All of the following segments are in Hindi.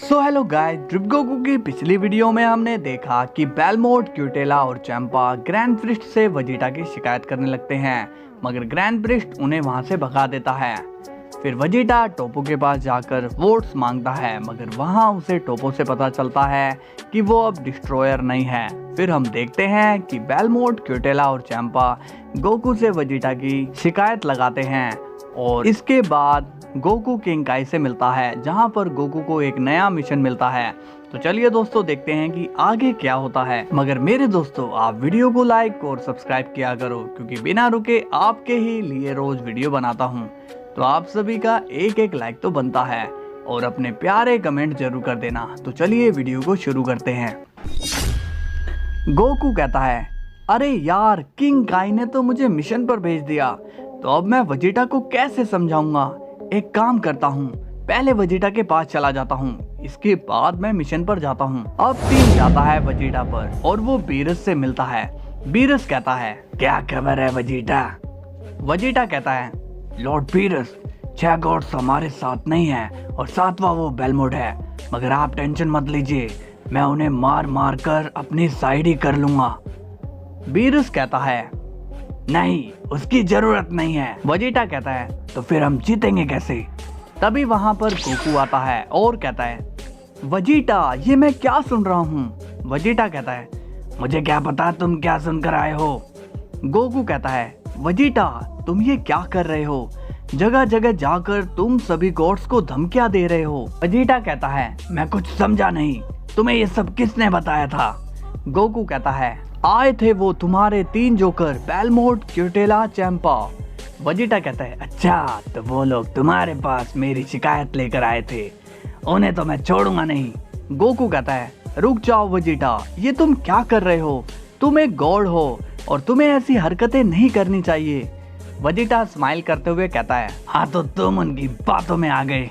हेलो गाइस, ड्रिप गोकू की पिछली वीडियो में हमने देखा कि बेलमोट, क्यूटेला और चैंपा ग्रैंड प्रिस्ट से वजीटा की शिकायत करने लगते हैं, मगर ग्रैंड प्रिस्ट उन्हें वहां से भगा देता है। फिर वजीटा टोपो के पास जाकर वोट्स मांगता है, मगर वहां उसे टोपो से पता चलता है कि वो अब डिस्ट्रॉयर नहीं है। फिर हम देखते हैं कि बेलमोट, क्यूटेला और चैंपा गोकू से वजीटा की शिकायत लगाते हैं और इसके बाद गोकू किंग काई से मिलता है, जहां पर गोकू को एक नया मिशन मिलता है। तो चलिए दोस्तों, देखते हैं कि आगे क्या होता है। मगर मेरे दोस्तों, आप वीडियो को लाइक और सब्सक्राइब किया करो, क्योंकि बिना रुके आपके ही लिए रोज वीडियो बनाता हूं। तो आप सभी का एक एक लाइक तो बनता है और अपने प्यारे कमेंट जरूर कर देना। तो चलिए वीडियो को शुरू करते हैं। गोकू कहता है, अरे यार, किंग काई ने तो मुझे मिशन पर भेज दिया, तो अब मैं वजीटा को कैसे समझाऊंगा। एक काम करता हूँ, पहले वजीटा के पास चला जाता हूँ, इसके बाद मैं मिशन पर जाता हूँ। अब टीम जाता है वजीटा पर और वो बीरस से मिलता है। बीरस कहता है, क्या खबर है वजीटा। वजीटा कहता है, लॉर्ड बीरस, 6 गॉड्स हमारे साथ नहीं है और 7वां वो बेलमोट है, मगर आप टेंशन मत लीजिए, मैं उन्हें मार मार कर अपनी साइड ही कर लूंगा। बीरस कहता है, नहीं, उसकी जरूरत नहीं है। वजीटा कहता है, तो फिर हम जीतेंगे कैसे। तभी वहां पर गोकू आता है और कहता है, वजीटा, ये मैं क्या सुन रहा हूँ। वजीटा कहता है, मुझे क्या पता तुम क्या सुनकर आए हो। गोकू कहता है, वजीटा, तुम ये क्या कर रहे हो, जगह जगह जाकर तुम सभी गॉड्स को धमकियां दे रहे हो। वजीटा कहता है, मैं कुछ समझा नहीं, तुम्हें ये सब किसने बताया था। गोकू कहता है, आए थे वो तुम्हारे 3 जोकर, बेलमोट, क्यूटेला, चैंपा। वजीटा कहता है, अच्छा, तो वो लोग तुम्हारे पास मेरी शिकायत लेकर आए थे, उन्हें तो मैं छोड़ूंगा नहीं। गोकू कहता है, रुक जाओ वजीटा, ये तुम क्या कर रहे हो, तुम एक गॉड हो और तुम्हें ऐसी हरकतें नहीं करनी चाहिए। वजीटा स्माइल करते हुए कहता है, हाँ तो तुम उनकी बातों में आ गए।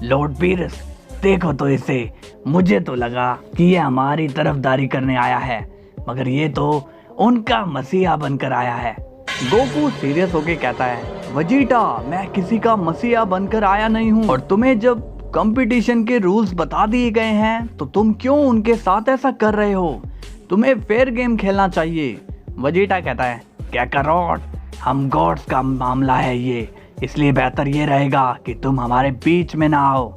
लॉर्ड बीरस, देखो तो इसे, मुझे तो लगा कि ये हमारी तरफदारी करने आया है, मगर ये तो उनका मसीहा बनकर आया है। गोकू सीरियस होके कहता है, वजीटा, मैं किसी का मसीहा बनकर आया नहीं हूँ, और तुम्हें जब कंपटीशन के रूल्स बता दिए गए हैं तो तुम क्यों उनके साथ ऐसा कर रहे हो, तुम्हें फेयर गेम खेलना चाहिए। वजीटा कहता है, क्या करो, हम गॉड्स का मामला है ये, इसलिए बेहतर ये रहेगा कि तुम हमारे बीच में ना आओ।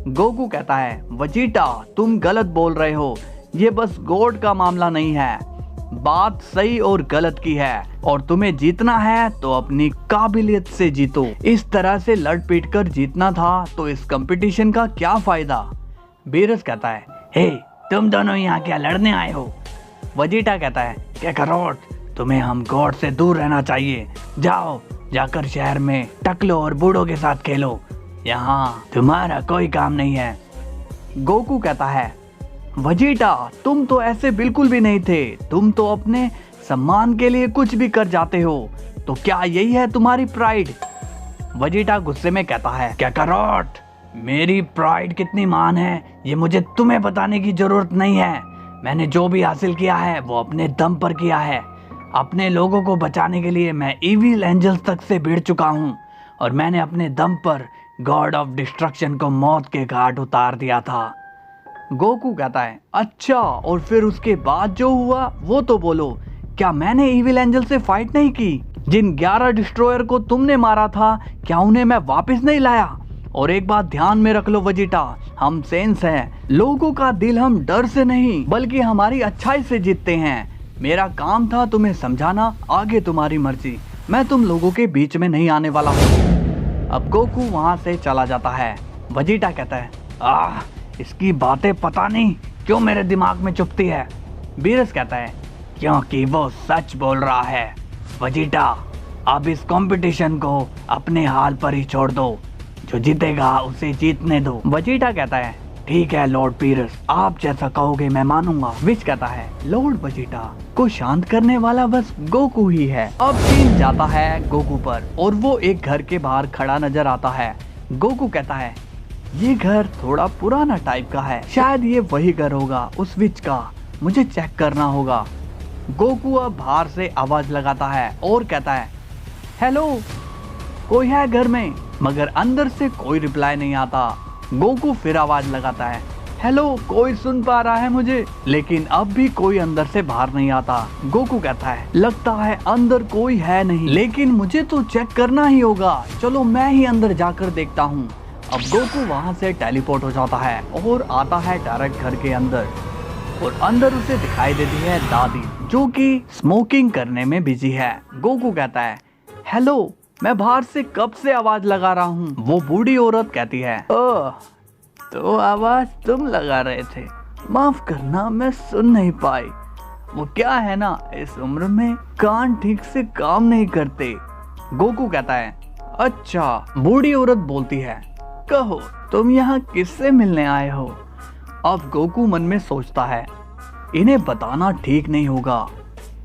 गोकू कहता है, वजीटा, तुम गलत बोल रहे हो, ये बस गॉड का मामला नहीं है, बात सही और गलत की है, और तुम्हें जीतना है तो अपनी काबिलियत से जीतो। इस तरह से लड़ पीट कर जीतना था तो इस कंपटीशन का क्या फायदा। बीरस कहता है, हे, तुम दोनों यहाँ क्या लड़ने आए हो। वजीटा कहता है, क्या करो, तुम्हें हम गॉड से दूर रहना चाहिए, जाओ, जाकर शहर में टकलो और बूढ़ों के साथ खेलो, यहाँ तुम्हारा कोई काम नहीं है। गोकू कहता है, वजीटा, तुम तो ऐसे बिल्कुल भी नहीं थे, तुम तो अपने सम्मान के लिए कुछ भी कर जाते हो, तो क्या यही है तुम्हारी प्राइड। वजीटा गुस्से में कहता है, क्या करोट, मेरी प्राइड कितनी महान है ये मुझे तुम्हें बताने की जरूरत नहीं है। मैंने जो भी हासिल किया है वो अपने दम पर किया है, अपने लोगों को बचाने के लिए मैं इविल एंजल्स तक से भिड़ चुका हूँ, और मैंने अपने दम पर गॉड ऑफ डिस्ट्रक्शन को मौत के घाट उतार दिया था। गोकू कहता है, अच्छा, और फिर उसके बाद जो हुआ वो तो बोलो, क्या मैंने इविल एंजल से फाइट नहीं की। जिन 11 डिस्ट्रॉयर को तुमने मारा था, क्या उन्हें मैं वापस नहीं लाया। और एक बात ध्यान में रख लो वजीटा, हम सेंस हैं, लोगों का दिल हम डर से नहीं बल्कि हमारी अच्छाई से जीतते हैं। मेरा काम था तुम्हें समझाना, आगे तुम्हारी मर्जी, मैं तुम लोगों के बीच में नहीं आने वाला हूँ। अब गोकू वहां से चला जाता है। वजीटा कहता है, इसकी बातें पता नहीं क्यों मेरे दिमाग में चुभती है। बीरस कहता है, क्योंकि वो सच बोल रहा है। वजीटा, अब इस कंपटीशन को अपने हाल पर ही छोड़ दो, जो जीतेगा उसे जीतने दो। वजीटा कहता है, ठीक है लॉर्ड बीरस, आप जैसा कहोगे मैं मानूंगा। विच कहता है, लॉर्ड वजीटा को शांत करने वाला बस गोकू ही है। अब सीन जाता है गोकू पर और वो एक घर के बाहर खड़ा नजर आता है। गोकू कहता है, ये घर थोड़ा पुराना टाइप का है, शायद ये वही घर होगा उस विच का, मुझे चेक करना होगा। गोकू अब बाहर से आवाज लगाता है और कहता है, हेलो, कोई है घर में, मगर अंदर से कोई रिप्लाई नहीं आता। गोकू फिर आवाज लगाता है, हेलो, कोई सुन पा रहा है मुझे? लेकिन अब भी कोई अंदर से बाहर नहीं आता। गोकू कहता है, लगता है अंदर कोई है नहीं, लेकिन मुझे तो चेक करना ही होगा, चलो मैं ही अंदर जाकर देखता हूँ। अब गोकू वहाँ से टेलीपोर्ट हो जाता है और आता है डायरेक्ट घर के अंदर, और अंदर उसे दिखाई देती है दादी, जो कि स्मोकिंग करने में बिजी है। गोकू कहता है, हेलो, मैं बाहर से कब से आवाज लगा रहा हूँ। वो बूढ़ी औरत कहती है, ओह, तो आवाज तुम लगा रहे थे, माफ करना मैं सुन नहीं पाई। वो क्या है ना, इस उम्र में कान ठीक से काम नहीं करते। गोकू कहता है, अच्छा। बूढ़ी औरत बोलती है, कहो तुम यहाँ किससे मिलने आए हो? अब गोकू मन में सोचता है, इन्हें बताना ठीक नहीं होगा।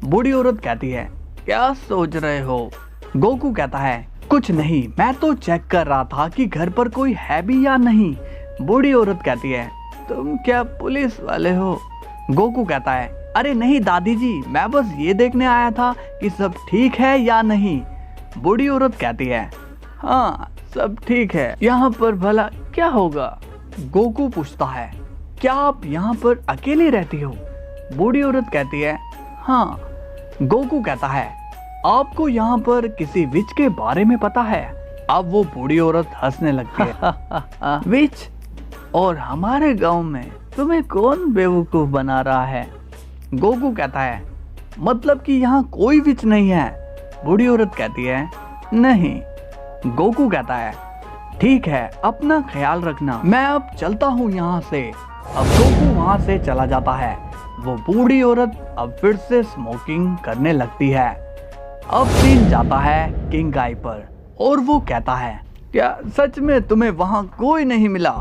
बूढ़ी औरत कहती है, क्या सोच रहे हो? गोकू कहता है, कुछ नहीं, मैं तो चेक कर रहा था कि घर पर कोई है भी या नहीं। बूढ़ी औरत कहती है, तुम क्या पुलिस वाले हो? गोकू कहता है, अरे नहीं दादी जी, मैं बस ये देखने आया था कि सब ठीक है या नहीं। बूढ़ी औरत कहती है, हाँ सब ठीक है, यहाँ पर भला क्या होगा? गोकू पूछता है, क्या आप यहाँ पर अकेली रहती हो? बूढ़ी औरत कहती है, हाँ। गोकू कहता है, आपको यहाँ पर किसी विच के बारे में पता है? अब वो बूढ़ी औरत हंसने लगती है, विच? और हमारे गांव में तुम्हें कौन बेवकूफ बना रहा है? गोकू कहता है, मतलब कि यहाँ कोई विच नहीं है? बूढ़ी औरत कहती है, नहीं। गोकू कहता है, ठीक है, अपना ख्याल रखना, मैं अब चलता हूँ यहाँ से। अब गोकू वहाँ से चला जाता है। वो बूढ़ी औरत अब फिर से स्मोकिंग करने लगती है। अब सीन जाता है किंग गाय पर, और वो कहता है, क्या सच में तुम्हें वहाँ कोई नहीं मिला?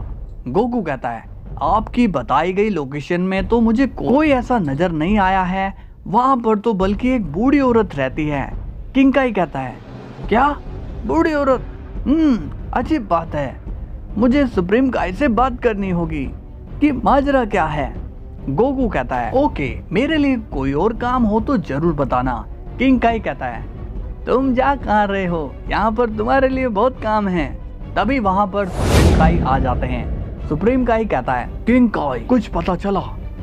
गोकू कहता है, आपकी बताई गई लोकेशन में तो मुझे कोई ऐसा नजर नहीं आया है, वहाँ पर तो बल्कि एक बूढ़ी औरत रहती है। किंग गाय कहता है, क्या बूढ़ी औरत? अजीब बात है, मुझे सुप्रीम गाय से बात करनी होगी कि माजरा क्या है। गोकू कहता है, ओके, मेरे लिए कोई और काम हो तो जरूर बताना। किंग गाय कहता है, तुम जा कहाँ रहे हो, यहाँ पर तुम्हारे लिए बहुत काम है। तभी वहाँ पर सुप्रीम गाय आ जाते हैं। सुप्रीम गाय कहता है, किंग गाय, कुछ पता चला?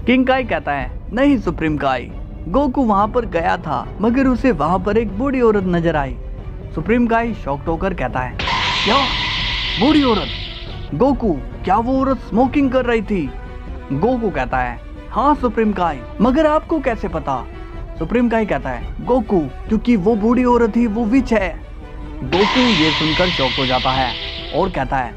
किंग गाय कहता है, नहीं सुप्रीम गाय, गोकू वहाँ पर गया था, मगर उसे वहाँ पर एक बूढ़ी औरत नजर आई। सुप्रीम गाय शॉक्ड होकर कहता है, क्या बूढ़ी औरत? गोकू, क्या वो औरत स्मोकिंग कर रही थी? गोकू कहता है, हाँ सुप्रीम गाय, मगर आपको कैसे पता? सुप्रीम गाय कहता है, गोकू, क्योंकि वो बूढ़ी औरत ही वो विच है। गोकू ये सुनकर शॉक हो जाता है और कहता है,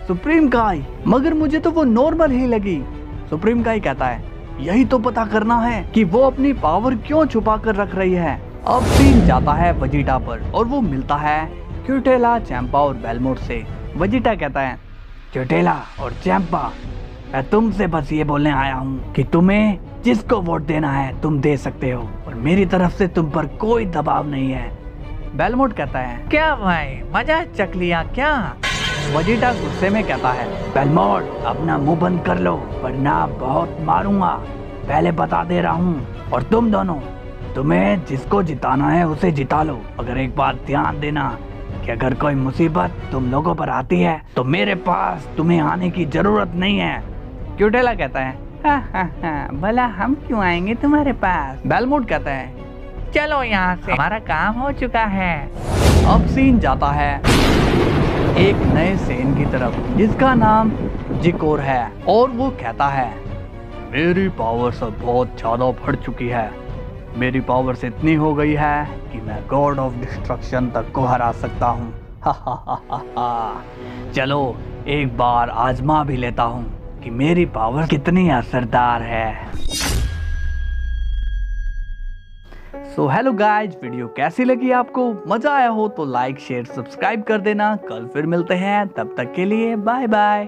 सुप्रीम गाय, मगर मुझे तो वो नॉर्मल ही लगी। सुप्रीम गाय कहता है, यही तो पता करना है कि वो अपनी पावर क्यों छुपा कर रख रही है। अब सीन जाता है वेजिटा पर, और वो मिलता है क्यूटेला, चैंपा और बेलमोट से। वेजिटा कहता है, क्यूटेला और चैंपा, मैं तुमसे बस ये बोलने आया हूँ कि तुम्हें जिसको वोट देना है तुम दे सकते हो, और मेरी तरफ से तुम पर कोई दबाव नहीं है। बेलमोट कहता है, क्या भाई, मजा चख लिया क्या? वेजिटा गुस्से में कहता है, बेलमोट, अपना मुंह बंद कर लो, वरना बहुत मारूंगा, पहले बता दे रहा हूँ। और तुम दोनों, तुम्हें जिसको जिताना है उसे जिता लो। अगर एक बात ध्यान देना कि अगर कोई मुसीबत तुम लोगों पर आती है तो मेरे पास तुम्हें आने की जरूरत नहीं है। क्यूटेला कहता है, भला हम क्यों आएंगे तुम्हारे पास? बेलमोट कहता है, चलो यहाँ से, हमारा काम हो चुका है। अब सीन जाता है एक नए सेन की तरफ, जिसका नाम जिकोर है, और वो कहता है, मेरी पावर्स अब बहुत ज्यादा बढ़ चुकी है। मेरी पावर्स इतनी हो गई है कि मैं गॉड ऑफ डिस्ट्रक्शन तक को हरा सकता हूँ। चलो एक बार आजमा भी लेता हूँ कि मेरी पावर कितनी असरदार है। सो हेलो गाइज, वीडियो कैसी लगी आपको? मजा आया हो तो लाइक, शेयर, सब्सक्राइब कर देना। कल फिर मिलते हैं, तब तक के लिए बाय बाय।